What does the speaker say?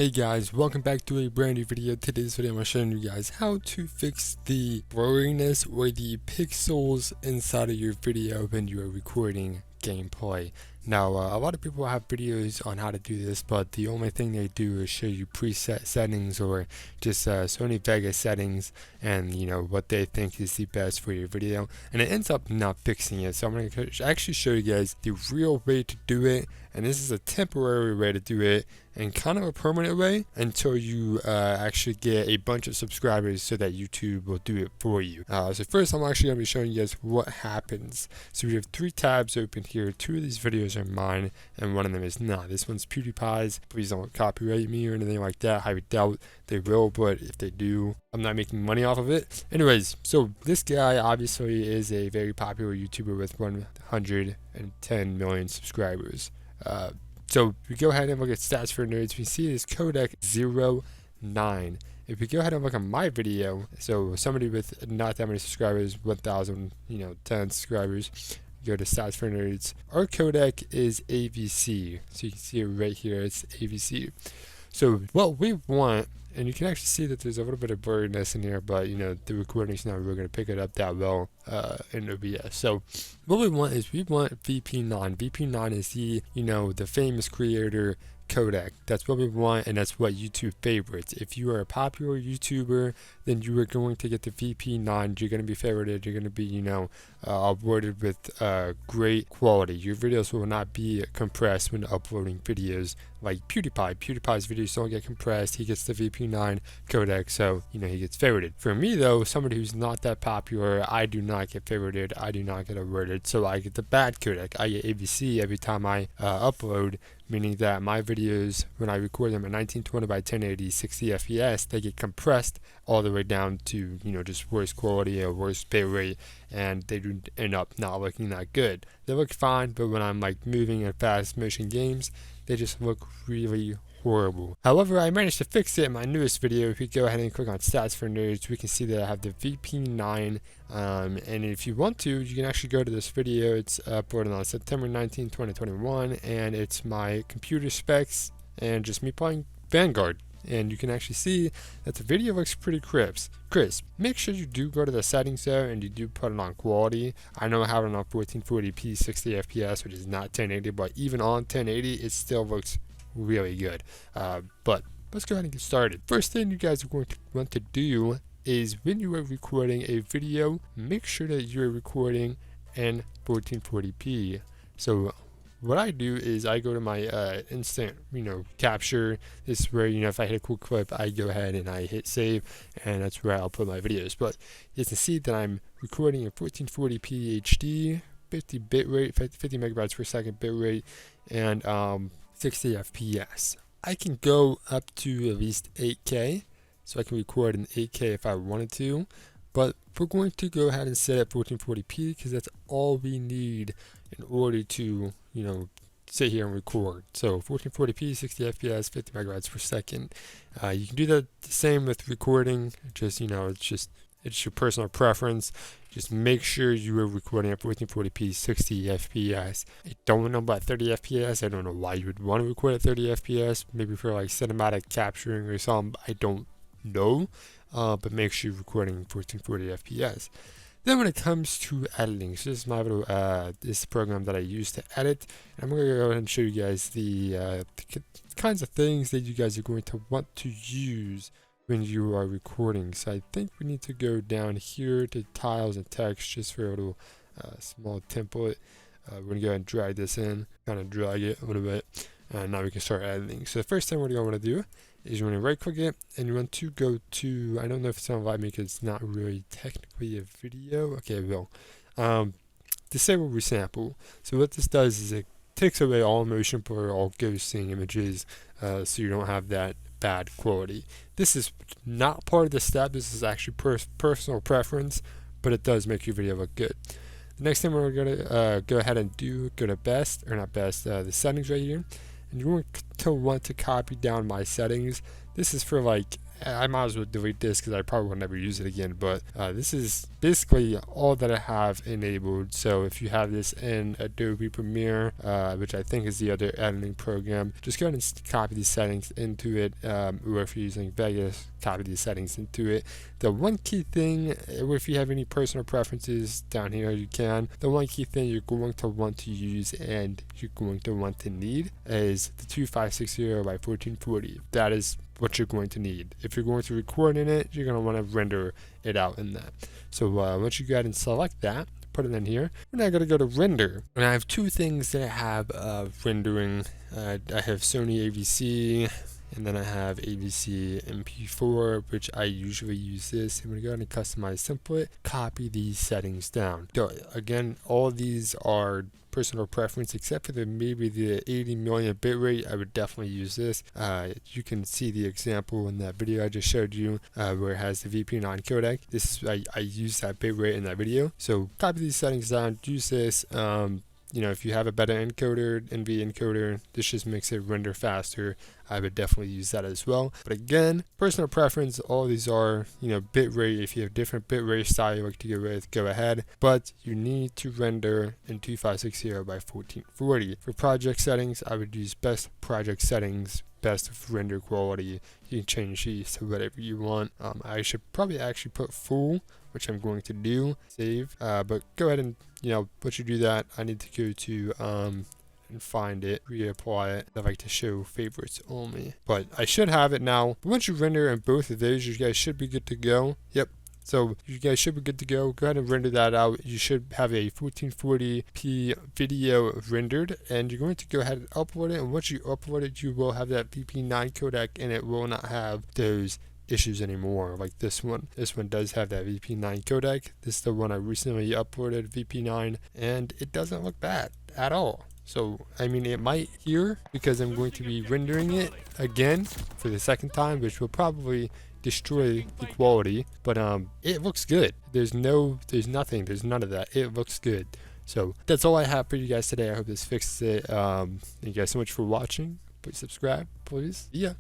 Hey guys, welcome back to a brand new video. Today's video I'm going to show you guys how to fix the blurriness or the pixels inside of your video when you are recording gameplay. Now a lot of people have videos on how to do this, but the only thing they do is show you preset settings or just Sony Vegas settings and what they think is the best for your video, and it ends up not fixing it. So I'm going to actually show you guys the real way to do it, and this is a temporary way to do it and kind of a permanent way until you actually get a bunch of subscribers so that YouTube will do it for you. So first I'm actually going to be showing you guys what happens. So we have 3 tabs open here. 2 of these videos are mine and one of them is not. This one's PewDiePie's. Please don't copyright me or anything like that. I doubt they will, but if they do, I'm not making money off of it. Anyways, so this guy obviously is a very popular YouTuber with 110 million subscribers. So we go ahead and look at stats for nerds. We see this codec 09. If we go ahead and look at my video, so somebody with not that many subscribers, 1,010 subscribers, go to stats for nerds. Our codec is AVC. So you can see it right here, it's AVC. So what we want, and you can actually see that there's a little bit of blurriness in here, but the recording's not really going to pick it up that well in OBS. So what we want is we want VP9. VP9 is the famous creator codec. That's what we want, and that's what YouTube favorites. If you are a popular YouTuber, then you are going to get the VP9. You're going to be favorited. You're going to be awarded with great quality. Your videos will not be compressed when uploading videos like PewDiePie. PewDiePie's videos don't get compressed. He gets the VP9 codec, so he gets favorited. For me though, somebody who's not that popular, I do not get favorited. I do not get awarded, so I get the bad codec. I get AVC every time I upload, meaning that my videos, when I record them at 1920 by 1080 60 FPS, they get compressed all the way down to just worse quality or worse bit rate, and they do end up not looking that good. They look fine, but when I'm moving in fast motion games, they just look really horrible. However, I managed to fix it in my newest video. If we go ahead and click on stats for nerds, we can see that I have the VP9, and if you want to, you can actually go to this video. It's uploaded on September 19, 2021, and it's my computer specs and just me playing Vanguard. And you can actually see that the video looks pretty crisp. Make sure you do go to the settings there and you do put it on quality. I know I have it on 1440p 60 FPS, which is not 1080, but even on 1080 it still looks really good. But let's go ahead and get started. First thing you guys are going to want to do is when you are recording a video, make sure that you're recording in 1440p. So what I do is I go to my instant capture. This is where if I hit a cool clip, I go ahead and I hit save, and that's where I'll put my videos. But you can see that I'm recording in 1440p HD, 50 bit rate, 50 megabytes per second bit rate, and 60 FPS. I can go up to at least 8K, so I can record in 8K if I wanted to, but we're going to go ahead and set it 1440p because that's all we need in order to sit here and record. So 1440p 60 FPS 50 megabytes per second. You can do that the same with recording. Just it's your personal preference. Just make sure you are recording at 1440p 60 FPS. I don't know about 30 FPS. I don't know why you would want to record at 30 FPS. Maybe for cinematic capturing or something. I don't know. But make sure you're recording 1440 FPS. Then when it comes to editing, so this is my little this program that I use to edit. And I'm going to go ahead and show you guys the kinds of things that you guys are going to want to use when you are recording. So I think we need to go down here to tiles and text just for a little small template. We're going to go ahead and drag this in, kind of drag it a little bit, and now we can start editing. So the first thing we're going to want to do is you want to right click it and you want to go to, I don't know if it's going to allow me because it's not really technically a video. Okay, it will. Disable resample. So what this does is it takes away all motion blur, all ghosting images, so you don't have that bad quality. This is not part of the step. This is actually personal preference, but it does make your video look good. The next thing we're going to go ahead and do, go to the settings right here. And you're going to want to copy down my settings. This is for I might as well delete this because I probably will never use it again, but this is basically all that I have enabled. So if you have this in Adobe Premiere, which I think is the other editing program, just go ahead and copy these settings into it, or if you're using Vegas, copy these settings into it. The one key thing, or if you have any personal preferences down here, you can. The one key thing you're going to want to use and you're going to want to need is the 2560 by 1440. That is what you're going to need. If you're going to record in it, you're going to want to render it out in that. So once you go ahead and select that, put it in here, we're now going to go to render. And I have two things that I have rendering. I have Sony AVC, and then I have AVC MP4, which I usually use this. I'm going to go ahead and customize template, copy these settings down. So again, all these are personal preference, except for maybe the 80 million bitrate. I would definitely use this. You can see the example in that video I just showed you, where it has the VP9 codec. This is I use that bitrate in that video. So copy these settings down, use this. You know, if you have a better encoder, NV encoder, this just makes it render faster. I would definitely use that as well. But again, personal preference, all these are, you know, bitrate. If you have different bitrate style you like to go with, go ahead. But you need to render in 2560 by 1440. For project settings, I would use best project settings, best render quality. You can change these to whatever you want. I should probably actually put full, which I'm going to do, save, but go ahead and, you know, once you do that, I need to go to and find it, reapply it. I like to show favorites only, but I should have it now. But once you render in both of those, you guys should be good to go. Yep. So you guys should be good to go. Go ahead and render that out. You should have a 1440p video rendered, and you're going to go ahead and upload it. And once you upload it, you will have that VP9 codec, and it will not have those issues anymore like this one. This one does have that VP9 codec. This is the one I recently uploaded, VP9, and it doesn't look bad at all. So I mean, it might here because I'm going to be rendering it again for the second time, which will probably destroy the quality, but it looks good. There's none of that. It looks good. So that's all I have for you guys today. I hope this fixes it. Thank you guys so much for watching. Please subscribe, please. Yeah.